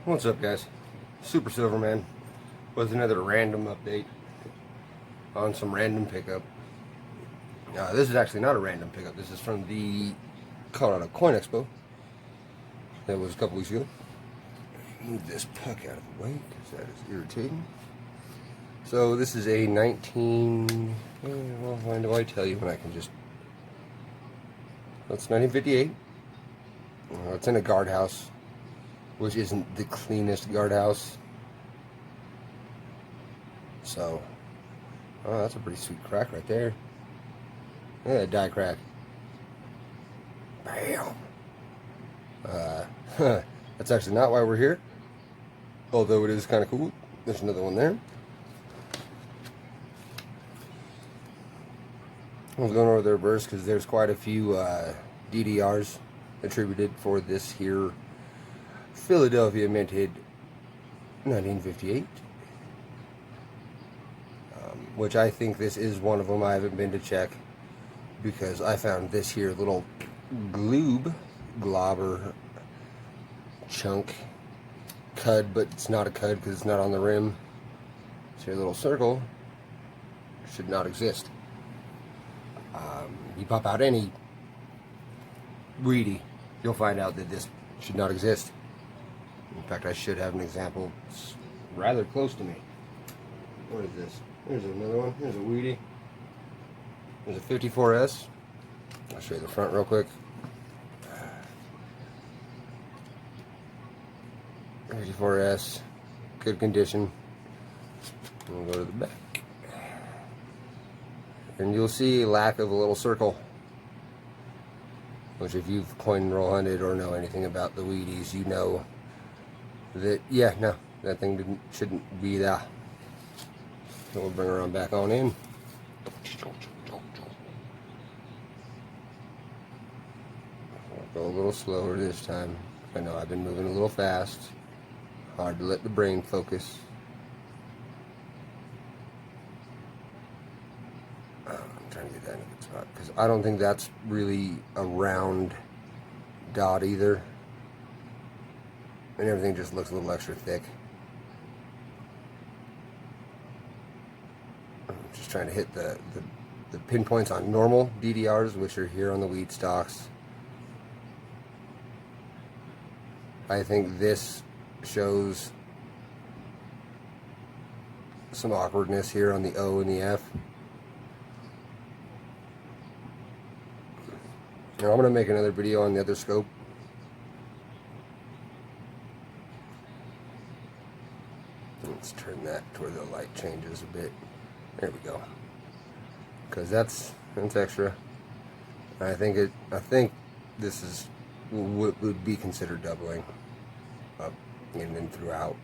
What's up, guys? Super Silverman with another random update on some random pickup. This is actually not a random pickup. This is from the Colorado Coin Expo. That was a couple weeks ago. Move this puck out of the way because that is irritating. So this is a 19... well, when do I tell you when I can just... That's 1958. It's in a guardhouse, which isn't the cleanest guardhouse. So, oh, that's a pretty sweet crack right there. Yeah, that die crack. Bam! That's actually not why we're here. Although it is kind of cool. There's another one there. I was going over the reverse because there's quite a few DDRs attributed for this here Philadelphia minted 1958. Which I think this is one of them. I haven't been to check because I found this here little globber chunk cud, but it's not a cud because it's not on the rim. So your little circle should not exist. You pop out any weedy, you'll find out that this should not exist. In fact, I should have an example. It's rather close to me. What is this? There's another one. Here's a weedy. There's a 54S. I'll show you the front real quick. 54S, good condition. We'll go to the back. And you'll see lack of a little circle. Which if you've coin and roll hunted or know anything about the weedies, you know that, yeah, no, that thing shouldn't be there. So we'll bring her on back on in. I'll go a little slower this time. I know I've been moving a little fast. Hard to let the brain focus. I'm trying to get that in a good spot because I don't think that's really a round dot either. And everything just looks a little extra thick. I'm just trying to hit the pinpoints on normal DDRs, which are here on the weed stocks. I think this shows some awkwardness here on the O and the F. Now I'm going to make another video on the other scope. Let's turn that to where the light changes a bit. There we go. Because that's extra. I think this is what would be considered doubling up and then throughout.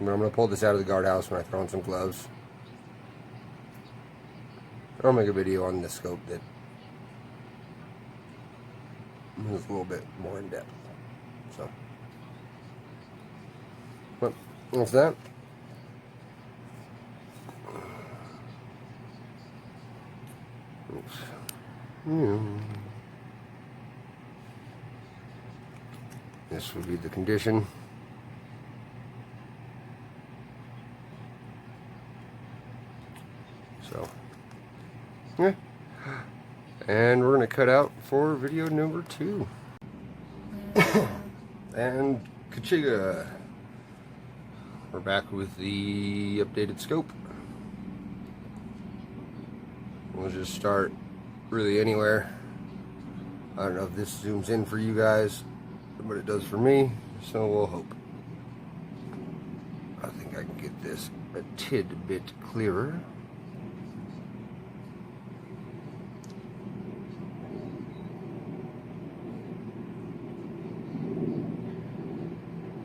But I'm going to pull this out of the guardhouse when I throw in some gloves. I'll make a video on this scope that is a little bit more in depth. So, but what's that? This would be the condition. So, yeah. And we're going to cut out for video number 2. And Kachiga. We're back with the updated scope. We'll just start really anywhere. I don't know if this zooms in for you guys, but it does for me, so we'll hope. I think I can get this a tidbit clearer.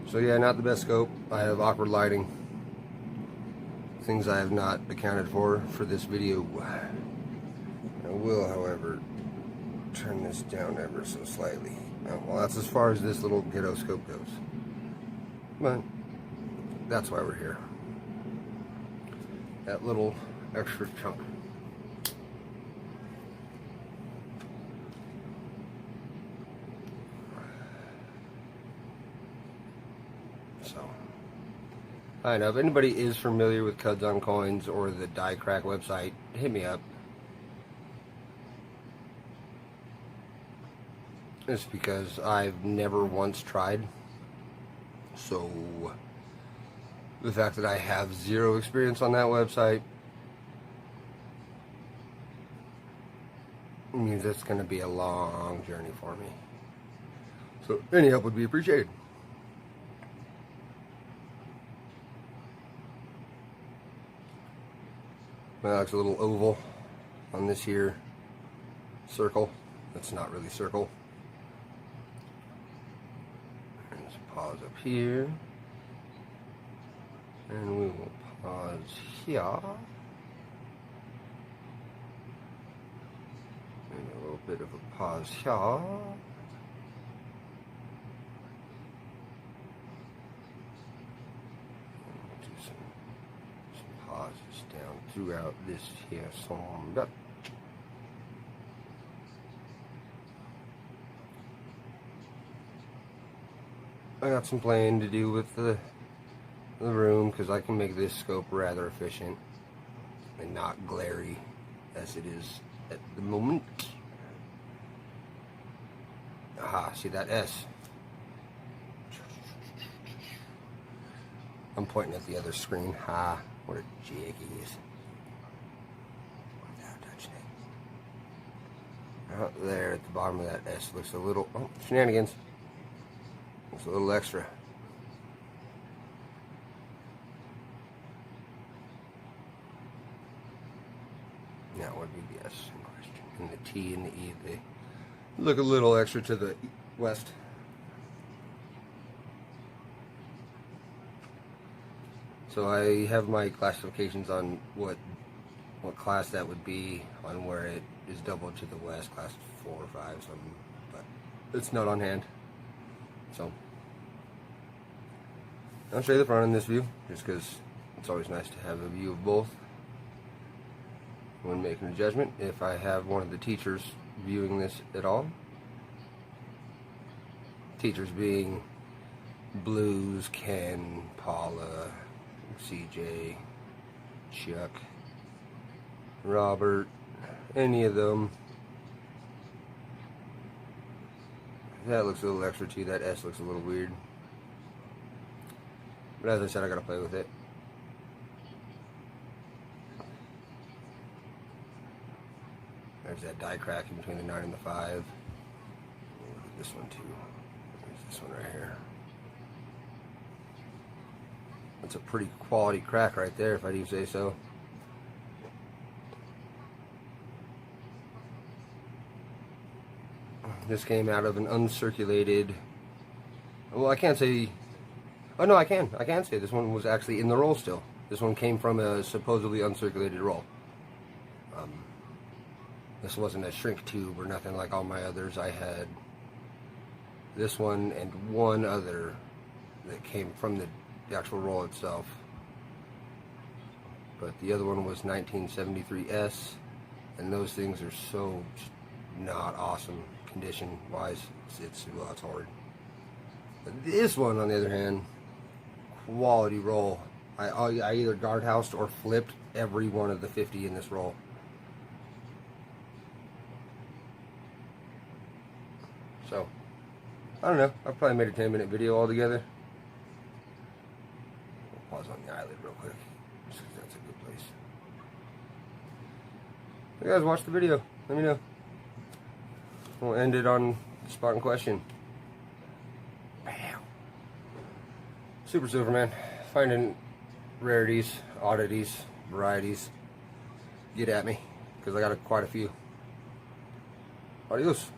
So yeah, not the best scope. I have awkward lighting. Things I have not accounted for this video. I will, however, turn this down ever so slightly. Well, that's as far as this little ghetto scope goes. But that's why we're here. That little extra chunk. So, I know if anybody is familiar with Cuds on Coins or the Die Crack website, hit me up. It's because I've never once tried. So, the fact that I have zero experience on that website means it's going to be a long journey for me. So any help would be appreciated. That looks a little oval on this here circle. That's not really circle. Let's pause up here. And we will pause here. And a little bit of a pause here. Pauses down throughout this here song. I got some playing to do with the room because I can make this scope rather efficient and not glary as it is at the moment. Aha, see that S? I'm pointing at the other screen. Ha, what a jig he is. Without touching it. Out there at the bottom of that S looks a little, oh, shenanigans. Looks a little extra. That would be the S in question. And the T and the E, they look a little extra to the west. So I have my classifications on what class that would be, on where it is doubled to the west, class 4 or 5, something, but it's not on hand. So I'll show you the front in this view, just because it's always nice to have a view of both when making a judgment. If I have one of the teachers viewing this at all, teachers being Blues, Ken, Paula, CJ, Chuck, Robert, any of them. That looks a little extra too. That S looks a little weird. But as I said, I gotta play with it. There's that die crack in between the 9 and the 5. Look at this one too. There's this one right here. That's a pretty quality crack right there, if I do say so. This came out of an uncirculated, well, I can't say, oh no, I can say this one was actually in the roll still. This one came from a supposedly uncirculated roll. This wasn't a shrink tube or nothing like all my others. I had this one and one other that came from the actual roll itself. But the other one was 1973S, and those things are so not awesome condition wise. It's hard. But this one, on the other hand, quality roll. I either guardhoused or flipped every one of the 50 in this roll. So, I don't know. I probably made a 10-minute video altogether. I'll pause on the eyelid real quick, just because that's a good place. If you guys watch the video, let me know. We'll end it on the spot in question. Bam. Super Silver Man. Finding rarities, oddities, varieties. Get at me, because I got quite a few. Adios.